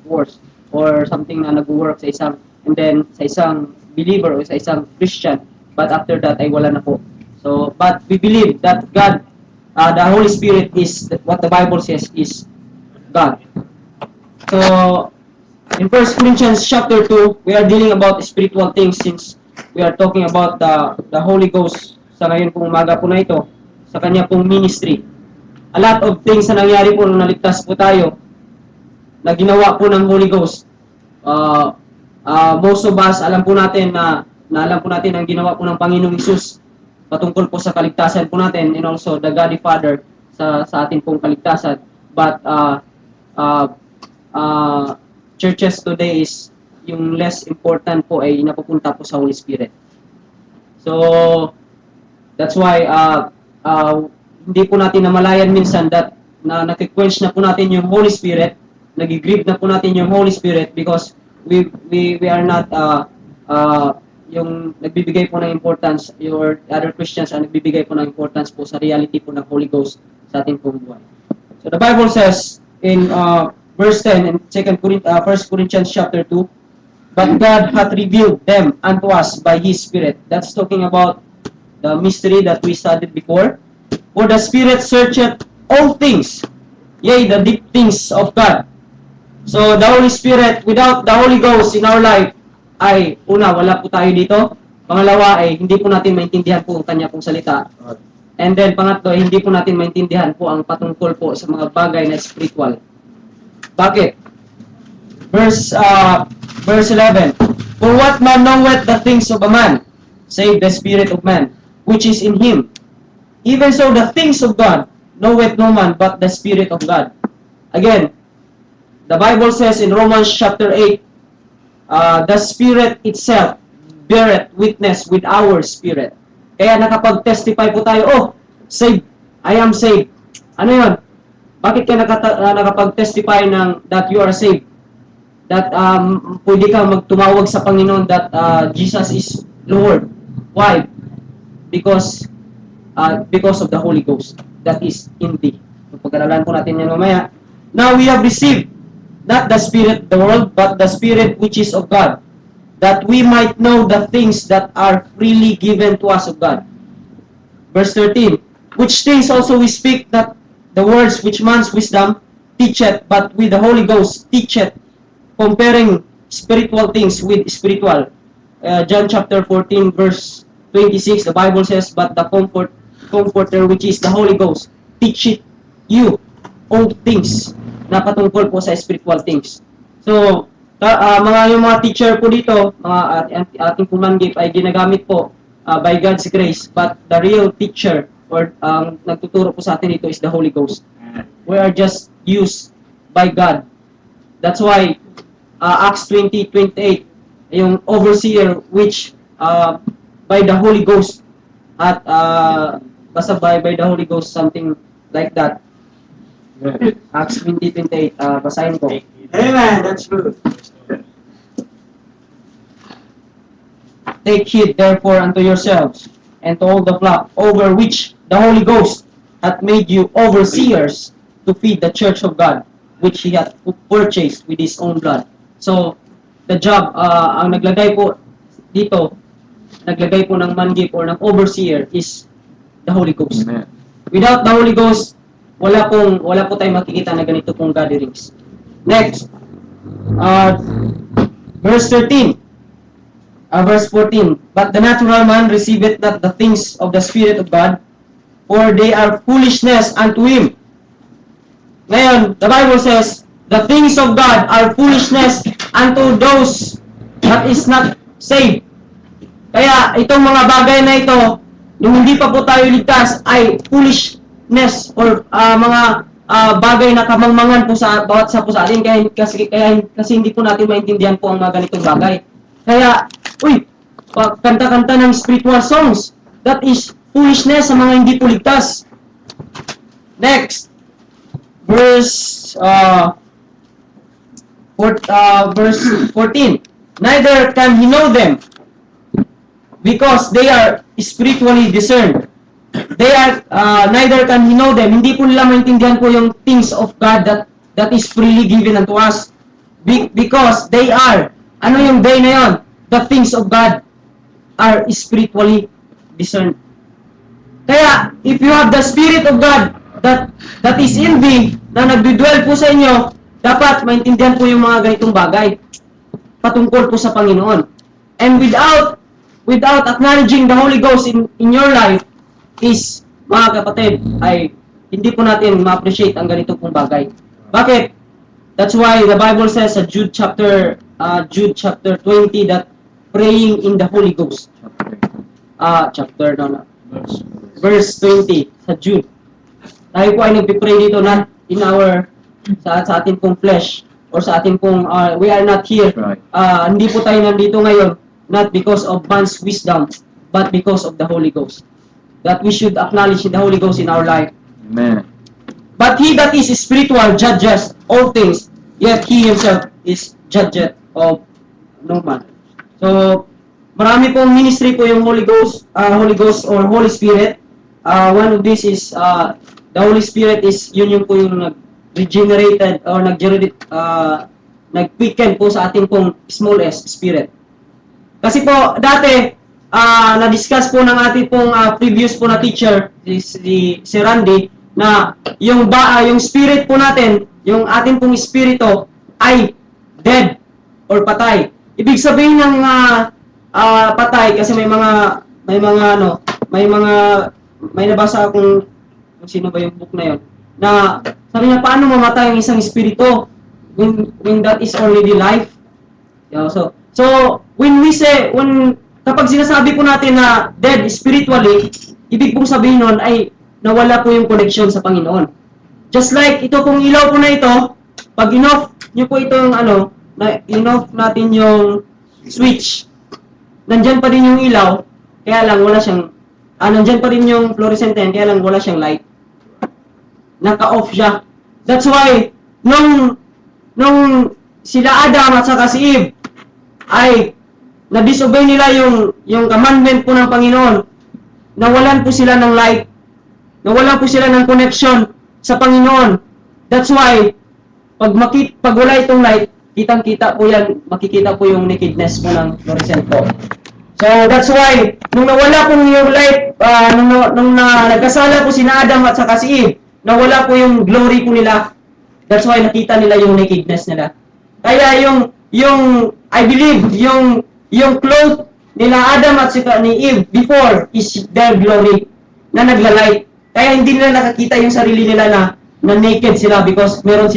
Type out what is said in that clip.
force or something na nag-work sa isang, and then sa isang believer o sa isang Christian, but after that ay wala na po. So, but we believe that God, the Holy Spirit is what the Bible says is God. So, in 1 Corinthians chapter 2, we are dealing about spiritual things since we are talking about the Holy Ghost sa ngayon pong umaga po na ito, sa kanya pong ministry. A lot of things na nangyari po nung naligtas po tayo, na ginawa po ng Holy Ghost. Most of us, alam po natin na alam po natin ang ginawa po ng Panginoong Hesus patungkol po sa kaligtasan po natin, and also the God the Father sa ating pong kaligtasan. But churches today is yung less important po ay napupunta po sa Holy Spirit. So that's why hindi po natin namalayan minsan that na nakikwench na po natin yung Holy Spirit, nagigrieve na po natin yung Holy Spirit because we are not yung nagbibigay po ng importance, your other Christians are nagbibigay po ng importance po sa reality po ng Holy Ghost sa ating pong buhay. So the Bible says in verse 10 in 1 Corinthians chapter 2, but God hath revealed them unto us by His Spirit. That's talking about the mystery that we studied before. For the Spirit searcheth all things, yea, the deep things of God. So the Holy Spirit, without the Holy Ghost in our life, ay una, wala po tayo dito. Pangalawa ay hindi po natin maintindihan po ang kanya pong salita. And then pangatlo, hindi po natin maintindihan po ang patungkol po sa mga bagay na spiritual. Bakit? Verse 11. For what man knoweth the things of a man, save the spirit of man, which is in him? Even so the things of God knoweth no man but the Spirit of God. Again, the Bible says in Romans chapter 8, the Spirit itself beareth witness with our spirit. Kaya nakapag-testify po tayo, oh, saved, I am saved. Ano yun? Bakit ka nakapag-testify ng that you are saved? That pwede ka magtumawag sa Panginoon that Jesus is Lord. Why? Because of the Holy Ghost that is in thee. Pag-aralan po natin yan mamaya. Now we have received not the spirit of the world, but the Spirit which is of God, that we might know the things that are freely given to us of God. Verse 13, which things also we speak, that the words which man's wisdom teacheth, but with the Holy Ghost teacheth, comparing spiritual things with spiritual. John chapter 14, verse 26, the Bible says, but the Comforter, which is the Holy Ghost, teacheth you all things na patungkol po sa spiritual things. So, yung mga teacher po dito, mga ating pumanggip ay ginagamit po by God's grace, but the real teacher or nagtuturo po sa atin dito is the Holy Ghost. We are just used by God. That's why Acts 20:28, yung overseer which by the Holy Ghost at basta by the Holy Ghost, something like that. Acts 20:28, basahin ko. Amen, that's good. Take heed therefore unto yourselves and to all the flock over which the Holy Ghost hath made you overseers to feed the church of God, which He hath purchased with His own blood. So, the job, ang naglagay po dito, naglagay po ng manggip or ng overseer is the Holy Ghost. Amen. Without the Holy Ghost, wala po tayong makikita na ganito pong gatherings. Next, verse 13. Verse 14, but the natural man receiveth not the things of the Spirit of God, for they are foolishness unto him. Ngayon, the Bible says, the things of God are foolishness unto those that is not saved. Kaya, itong mga bagay na ito, yung hindi pa po tayo ligtas, ay foolishness or mga bagay na kamangmangan po sa bawat sa po sa atin, kasi hindi po natin maintindihan po ang mga ganitong bagay. Kaya, kanta-kanta ng spiritual songs, that is foolishness sa mga hindi po ligtas. Next, verse 14. Neither can he know them, because they are spiritually discerned. They are, neither can he know them. Hindi po nila maintindihan po yung things of God that is freely given unto us. Because they are, ano yung they na yon? The things of God are spiritually discerned. Kaya, if you have the Spirit of God that is in thee, na nagdudwell po sa inyo, dapat maintindihan po yung mga ganitong bagay patungkol po sa Panginoon. And without acknowledging the Holy Ghost in your life is, mga kapatid, ay hindi po natin ma-appreciate ang ganito pong bagay. Bakit? That's why the Bible says sa Jude chapter 20 that praying in the Holy Ghost. Verse 20 sa Jude. Tayo po ay nagpipray dito not in our sa atin pong flesh or sa atin pong we are not here. Hindi po tayo nandito ngayon not because of man's wisdom but because of the Holy Ghost. That we should acknowledge the Holy Ghost in our life. Amen. But he that is spiritual judges all things, yet he himself is judged of no man. So, marami pong ministry po yung Holy Ghost or Holy Spirit. One of this is the Holy Spirit is yun po yung nag-regenerated or nag-quicken po sa ating pong small s, spirit. Kasi po, dati, na-discuss po ng ating pong previous po na teacher, si Randy, na yung spirit po natin, yung ating pong espiritu ay dead or patay. Ibig sabihin ng patay kasi may nabasa akong sino ba yung book na yon na sabi niya paano mamatay ang isang espiritu when that is already life. So when kapag sinasabi po natin na dead spiritually, ibig pong sabihin nun ay nawala po yung connection sa Panginoon. Just like ito pong ilaw po na ito, pag in-off nyo po ito yung na in-off natin yung switch, nandyan pa din yung ilaw, kaya lang wala siyang, nandyan pa rin yung fluorescent yan, kaya lang wala siyang light. Naka-off siya. That's why, nung sila Adam at saka si Eve, ay na-disobey nila yung commandment po ng Panginoon, nawalan po sila ng light, nawalan po sila ng connection sa Panginoon. That's why, pag wala itong light, kitang-kita po yan, makikita po yung nakedness po ng fluorescent po. So, that's why, nung nawala po yung light, nung nagkasala po si Adam at saka si Eve, nawala po yung glory po nila. That's why nakita nila yung nakedness nila. Kaya I believe, yung clothes nila Adam at saka ni Eve before is their glory na naglalight. Kaya hindi nila nakakita yung sarili nila na naked sila because meron